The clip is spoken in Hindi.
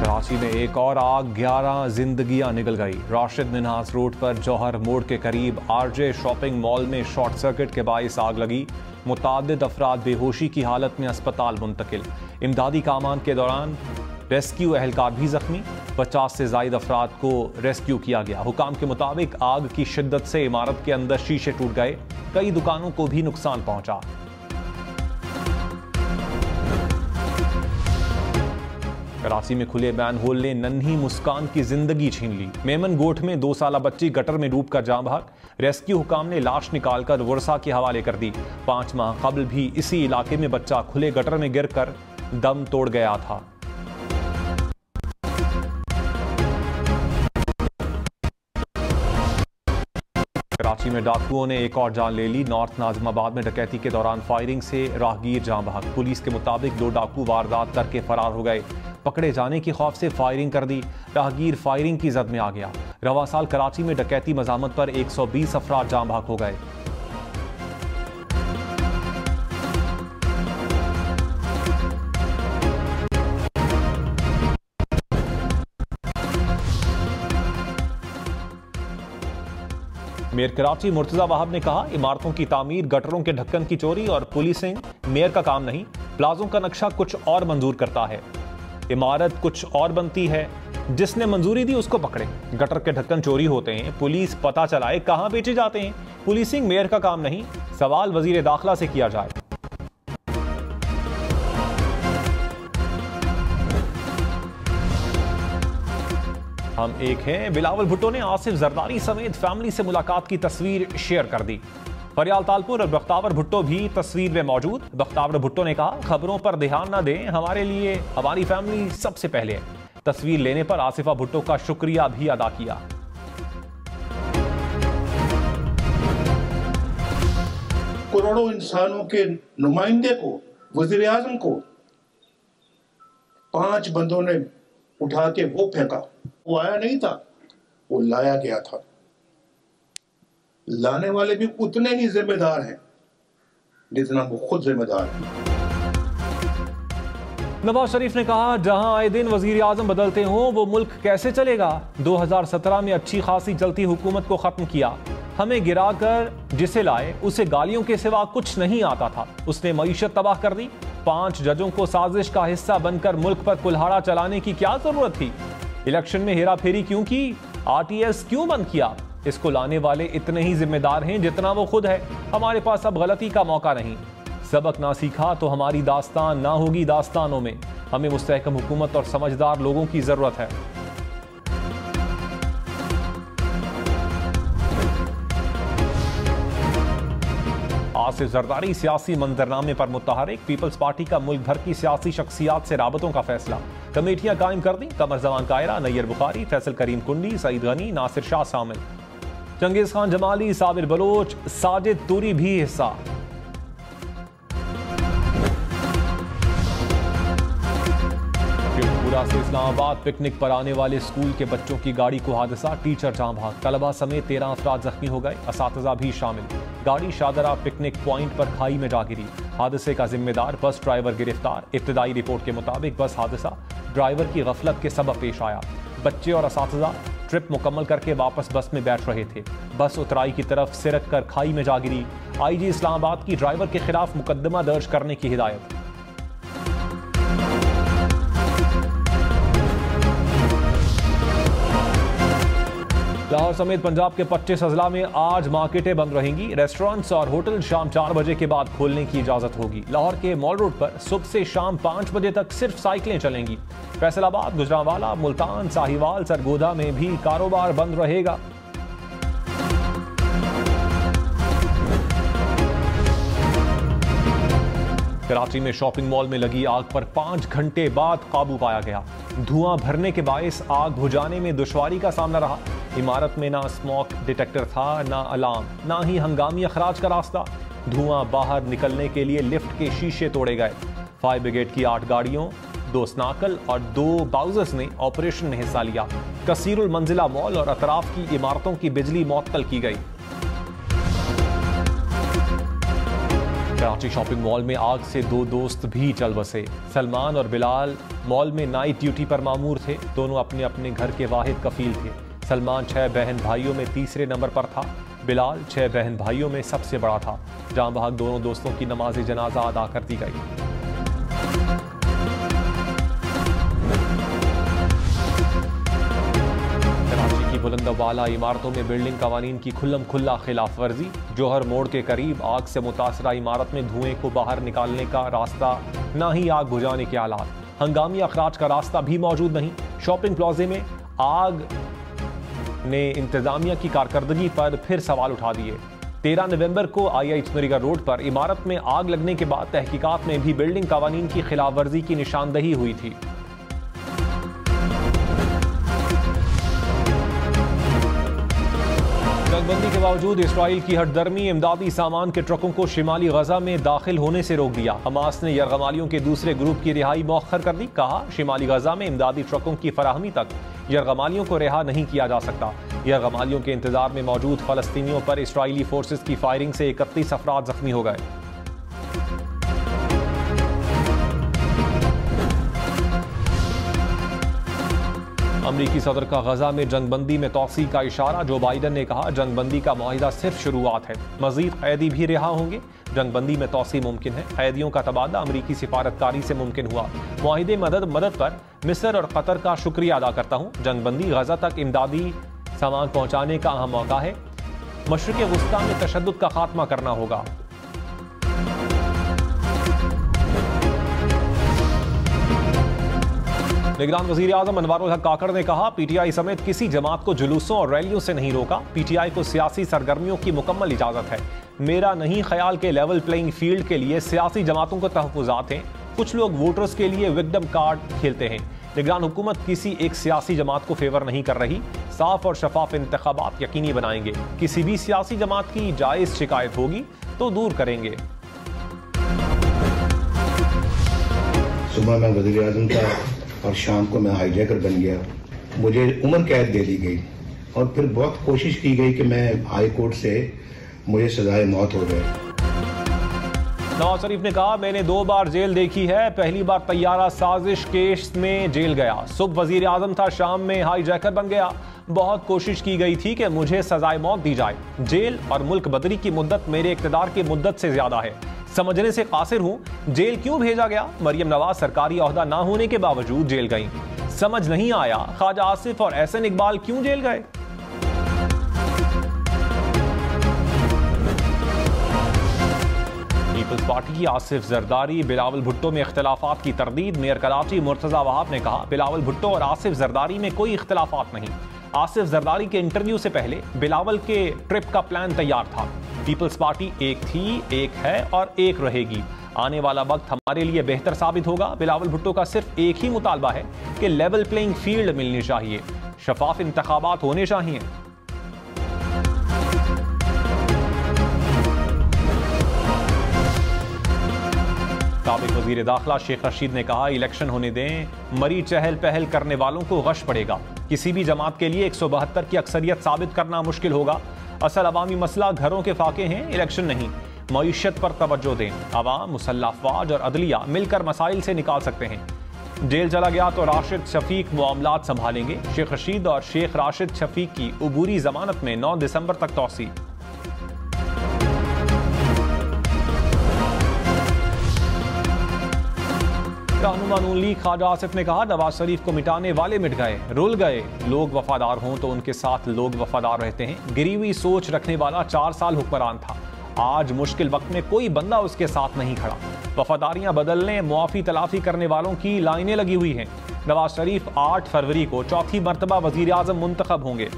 कराची में एक और आग, 11 जिंदगियां निकल गई। राशिद मिन्हास रोड पर जौहर मोड़ के करीब आरजे शॉपिंग मॉल में शॉर्ट सर्किट के बाइस आग लगी। मुताद्दिद अफराद बेहोशी की हालत में अस्पताल मुंतकिल। इमदादी कामान के दौरान रेस्क्यू एहलकार भी जख्मी। 50 से ज्यादा अफराद को रेस्क्यू किया गया। हुकाम के मुताबिक आग की शिद्दत से इमारत के अंदर शीशे टूट गए, कई दुकानों को भी नुकसान पहुंचा। कराची में खुले मैनहोल ने नन्ही मुस्कान की जिंदगी छीन ली। मेमन गोठ में 2 साला बच्ची गटर में डूबकर जान भाग। रेस्क्यू हुकाम ने लाश निकालकर वर्षा के हवाले कर दी। 5 माह कबल भी इसी इलाके में बच्चा खुले गटर में गिरकर दम तोड़ गया था। कराची में डाकुओं ने एक और जान ले ली। नॉर्थ नाजिमाबाद में डकैती के दौरान फायरिंग से राहगीर जान भाग। पुलिस के मुताबिक 2 डाकू वारदात करके फरार हो गए। पकड़े जाने के खौफ से फायरिंग कर दी। राहगीर फायरिंग की जद में आ गया। रवा साल कराची में डकैती मजामत पर 120 अफराद जान भाग हो गए। मेयर कराची मुर्तजा वाहब ने कहा, इमारतों की तामीर, गटरों के ढक्कन की चोरी और पुलिसिंग मेयर का काम नहीं। प्लाजों का नक्शा कुछ और मंजूर करता है, इमारत कुछ और बनती है। जिसने मंजूरी दी उसको पकड़े। गटर के ढक्कन चोरी होते हैं, पुलिस पता चलाए कहां बेचे जाते हैं। पुलिसिंग मेयर का काम नहीं, सवाल वजीर दाखिला से किया जाए। हम एक हैं। बिलावल भुट्टो ने आसिफ जरदारी समेत फैमिली से मुलाकात की तस्वीर शेयर कर दी। फरियाल तालपुर और बख्तावर भुट्टो भी तस्वीर में मौजूद। बख्तावर भुट्टो ने कहा, खबरों पर ध्यान न दें, हमारे लिए हमारी फैमिली सबसे पहले है। तस्वीर लेने पर आसिफा भुट्टो का शुक्रिया भी अदा किया। करोड़ों इंसानों के नुमाइंदे को, वजीर आजम को 5 बंदों ने उठा के वो फेंका। वो आया नहीं था, वो लाया गया था। लाने वाले भी उतने ही जिम्मेदार हैं जितना वो खुद जिम्मेदार हैं। नवाज शरीफ ने कहा, जहां आए दिन वजीर आजम बदलते हों वो मुल्क कैसे चलेगा। 2017 में अच्छी खासी चलती हुकूमत को खत्म किया। हमें गिराकर जिसे लाए उसे गालियों के सिवा कुछ नहीं आता था। उसने मईशत तबाह कर दी। 5 जजों को साजिश का हिस्सा बनकर मुल्क पर कुल्हाड़ा चलाने की क्या जरूरत थी। इलेक्शन में हेरा फेरी क्यों की, RTS क्यों बंद किया। इसको लाने वाले इतने ही जिम्मेदार हैं जितना वो खुद है। हमारे पास अब गलती का मौका नहीं। सबक ना सीखा तो हमारी दास्तान ना होगी दास्तानों में। हमें मुस्तहकम हुकूमत और समझदार लोगों की जरूरत है। आसिफ जरदारी सियासी मंजरनामे पर मुतहरिक। पीपल्स पार्टी का मुल्क भर की सियासी शख्सियात से राबतों का फैसला। कमेटियां कायम कर दी। कमर जमान कायरा, नैयर बुखारी, फैसल करीम कुंडी, सईद गनी, नासिर शाह शामिल। Genghis Khan Jamali, Sabir Bloch, Sajid Turi भी हिस्सा। पूरा से इस्लामाबाद पिकनिक पर आने वाले स्कूल के बच्चों की गाड़ी को हादसा, टीचर जान भाग। तलबा समेत 13 अफराद जख्मी हो गए, असातिज़ा भी शामिल। गाड़ी शादरा पिकनिक पॉइंट पर खाई में जा गिरी। हादसे का जिम्मेदार बस ड्राइवर गिरफ्तार। इब्तदाई रिपोर्ट के मुताबिक बस हादसा ड्राइवर की गफलत के सबब पेश आया। बच्चे और असातिज़ा ट्रिप मुकम्मल करके वापस बस में बैठ रहे थे। बस उतराई की तरफ सिरक कर खाई में जा गिरी। IG इस्लामाबाद की ड्राइवर के खिलाफ मुकदमा दर्ज करने की हिदायत। लाहौर समेत पंजाब के 25 अजला में आज मार्केटें बंद रहेंगी। रेस्टोरेंट्स और होटल शाम 4 बजे के बाद खोलने की इजाजत होगी। लाहौर के मॉल रोड पर सुबह से शाम 5 बजे तक सिर्फ साइकिलें चलेंगी। फैसलाबाद, गुजरांवाला, मुल्तान, साहिवाल, सरगोधा में भी कारोबार बंद रहेगा। कराची में शॉपिंग मॉल में लगी आग पर 5 घंटे बाद काबू पाया गया। धुआं भरने के बायस आग बुझाने में दुश्वारी का सामना रहा। इमारत में ना स्मोक डिटेक्टर था, ना अलार्म, ना ही हंगामी अखराज का रास्ता। धुआं बाहर निकलने के लिए लिफ्ट के शीशे तोड़े गए। फायर ब्रिगेड की 8 गाड़ियों, 2 स्नाकल और 2 बाउजर्स ने ऑपरेशन में हिस्सा लिया। कसीरुल मंजिला मॉल और अतराफ की इमारतों की बिजली मुअत्तल की गई। कराची शॉपिंग मॉल में आग से दो दोस्त भी चल बसे। सलमान और बिलाल मॉल में नाइट ड्यूटी पर मामूर थे। दोनों अपने अपने घर के वाहिद कफील थे। सलमान 6 बहन भाइयों में तीसरे नंबर पर था। बिलाल 6 बहन भाइयों में सबसे बड़ा था। जान बहक दोनों दोस्तों की नमाज जनाजा अदा कर दी गई। बुलंदवाला इमारतों में बिल्डिंग कवानीन की खुल्लम खुल्ला खिलाफ वर्जी। जौहर मोड़ के करीब आग से मुतासरा इमारत में धुएं को बाहर निकालने का रास्ता, ना ही आग बुझाने के आलात। हंगामी अखराज का रास्ता भी मौजूद नहीं। शॉपिंग प्लाजे में आग ने इंतजामिया की कारकर्दगी पर फिर सवाल उठा दिए। 13 नवंबर को IIH नरीगा रोड पर इमारत में आग लगने के बाद तहकीकात में भी बिल्डिंग कवानीन की खिलाफ वर्जी की निशानदही हुई थी। जंगबंदी के बावजूद इसराइल की हटदर्मी इमदादी सामान के ट्रकों को शिमाली गजा में दाखिल होने से रोक दिया। हमास ने यरगमालियों के दूसरे ग्रुप की रिहाई मौखर कर दी। कहा, शिमाली गजा में इमदादी ट्रकों की फराहमी तक यरगमालियों को रिहा नहीं किया जा सकता। यरगमालियों के इंतजार में मौजूद फलस्तीनियों पर इसराइली फोर्सेस की फायरिंग से 31 अफराद जख्मी हो गए। अमरीकी सदर का गजा में जंगबंदी में तौसी का इशारा। जो बाइडन ने कहा, जंगबंदी का मुआहिदा सिर्फ शुरुआत है, मजीद कैदी भी रिहा होंगे। जंगबंदी में तौसी मुमकिन है। कैदियों का तबादला अमरीकी सिफारतकारी से मुमकिन हुआ। मुआहिदे मदद पर मिस्र और कतर का शुक्रिया अदा करता हूँ। जंगबंदी गजा तक इमदादी सामान पहुँचाने का अहम मौका है। मशरिक़ वस्ता में तशद्दुद का खात्मा करना होगा। निगरान वज़ीर आज़म अनवारुल हक काकड़ ने कहा, PTI समेत किसी जमात को जुलूसों और रैलियों से नहीं रोका। PTI को सियासी सरगर्मियों की मुकम्मल इजाज़त है। मेरा नहीं ख्याल के लेवल प्लेइंग फील्ड के लिए सियासी जमातों को तहफ़्फ़ुज़ात हैं। कुछ लोग वोटर्स के लिए विक्टिम कार्ड खेलते हैं। निगरान हुकूमत किसी एक सियासी जमात को फेवर नहीं कर रही। साफ और शफाफ इंतखाबात यकीनी बनाएंगे। किसी भी सियासी जमात की जायज़ शिकायत होगी तो दूर करेंगे। सुबह मैं वज़ीर आज़म था और शाम को मैं हाईजैकर बन गया। मुझे उम्र कैद दे दी गई और फिर बहुत कोशिश की गई कि मैं हाई कोर्ट से मुझे सजाए मौत हो जाए। नवाज शरीफ ने कहा, मैंने 2 बार जेल देखी है। पहली बार तैयारा साजिश केस में जेल गया। सुबह वजीर आजम था, शाम में हाईजैकर बन गया। बहुत कोशिश की गई थी कि मुझे सजाए मौत दी जाए। जेल और मुल्क बदरी की मुद्दत मेरे इक़्तिदार की मुद्दत से ज्यादा है। समझने से कासिर हूं जेल क्यों भेजा गया। मरियम नवाज सरकारी ओहदा ना होने के बावजूद जेल गई। समझ नहीं आया ख्वाजा आसिफ और एहसन इकबाल क्यों जेल गए। पीपल्स पार्टी की आसिफ जरदारी बिलावल भुट्टो में इख्तिलाफात की तरदीद। मेयर कराची मुर्तजा वहाब ने कहा, बिलावल भुट्टो और आसिफ जरदारी में कोई इख्तिलाफात नहीं। आसिफ जरदारी के इंटरव्यू से पहले बिलावल के ट्रिप का प्लान तैयार था। पीपल्स पार्टी एक थी, एक है और एक रहेगी। आने वाला वक्त हमारे लिए बेहतर साबित होगा। बिलावल भुट्टो का सिर्फ एक ही मुतालबा है कि लेवल प्लेइंग फील्ड मिलनी चाहिए, शफाफ इंतखाबात होने चाहिए। साबिक वजीर दाखिला शेख रशीद ने कहा, इलेक्शन होने दें, मरी चहल पहल करने वालों को गश पड़ेगा। किसी भी जमात के लिए 172 की अक्सरियत साबित करना मुश्किल होगा। असल अवामी मसला घरों के फाके हैं, इलेक्शन नहीं। मईशत पर तवज्जो दें। अवाम, मुसल्लह अफवाज और अदलिया मिलकर मसाइल से निकाल सकते हैं। जेल चला गया तो राशिद शफीक मामलात संभालेंगे। शेख रशीद और शेख राशिद शफीक की उबूरी जमानत में 9 दिसंबर तक तौसी। रहनुमा नून लीग ख्वाजा आसिफ ने कहा, नवाज शरीफ को मिटाने वाले मिट गए, रुल गए। लोग वफादार हों तो उनके साथ लोग वफादार रहते हैं। गिरी हुई सोच रखने वाला 4 साल हुक्मरान था। आज मुश्किल वक्त में कोई बंदा उसके साथ नहीं खड़ा। वफादारियां बदलने, मुआफी तलाफी करने वालों की लाइनें लगी हुई हैं। नवाज शरीफ 8 फरवरी को चौथी मरतबा वजीर आजम मुंतखब होंगे।